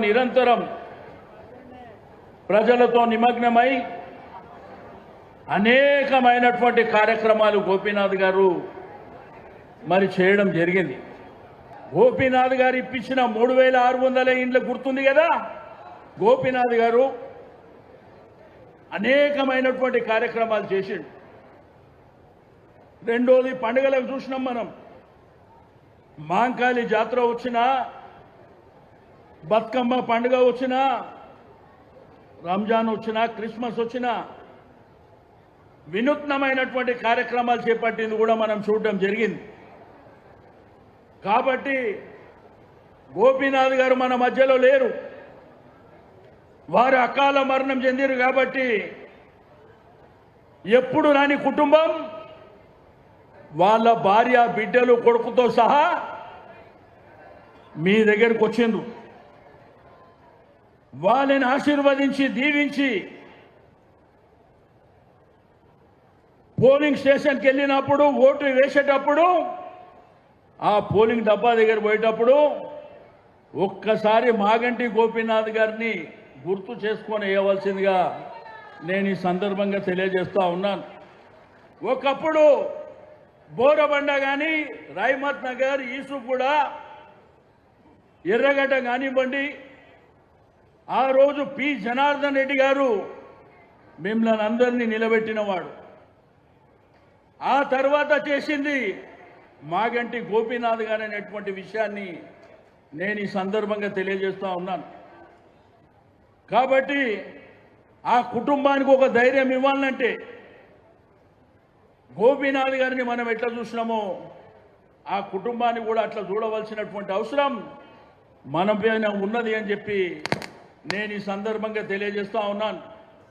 నిరంతరం ప్రజలతో నిమగ్నమై అనేకమైనటువంటి కార్యక్రమాలు గోపీనాథ్ గారు మరి చేయడం జరిగింది. గోపీనాథ్ గారు ఇప్పించిన 3600 ఇండ్లు గుర్తుంది కదా. గోపీనాథ్ గారు అనేకమైనటువంటి కార్యక్రమాలు చేసిండు. రెండోది పండుగలకు చూసినాం మనం. మాంకాళి జాతర వచ్చినా, బతుకమ్మ పండుగ వచ్చినా, రంజాన్ వచ్చినా, క్రిస్మస్ వచ్చినా వినూత్నమైనటువంటి కార్యక్రమాలు చేపట్టింది కూడా మనం చూడడం జరిగింది. కాబట్టి గోపీనాథ్ గారు మన మధ్యలో లేరు. వారు అకాల మరణం చెందిరు. కాబట్టి ఎప్పుడు రాని కుటుంబం వాళ్ళ భార్య, బిడ్డలు, కొడుకుతో సహా మీ దగ్గరకు వచ్చిండ్రు. వాళ్ళని ఆశీర్వదించి దీవించి పోలింగ్ స్టేషన్కి వెళ్ళినప్పుడు, ఓటు వేసేటప్పుడు, ఆ పోలింగ్ డబ్బా దగ్గర పోయేటప్పుడు ఒక్కసారి మాగంటి గోపీనాథ్ గారిని గుర్తు చేసుకొని వేయవలసిందిగా నేను ఈ సందర్భంగా తెలియజేస్తా ఉన్నాను. ఒకప్పుడు బోరబండ కానీ, రాయమత్ నగర్, ఈసుగూడ, ఎర్రగడ్డ కానివ్వండి, ఆ రోజు పి జనార్దన్ రెడ్డి గారు మిమ్మల్ని అందరినీ నిలబెట్టినవాడు. ఆ తర్వాత చేసింది మాగంటి గోపీనాథ్ గారు అనేటువంటి విషయాన్ని నేను ఈ సందర్భంగా తెలియజేస్తా ఉన్నాను. కాబట్టి ఆ కుటుంబానికి ఒక ధైర్యం ఇవ్వాలంటే గోపీనాథ్ గారిని మనం ఎట్లా చూసినామో ఆ కుటుంబాన్ని కూడా అట్లా చూడవలసినటువంటి అవసరం మన పైన ఉన్నది అని చెప్పి నేను ఈ సందర్భంగా తెలియజేస్తా ఉన్నాను.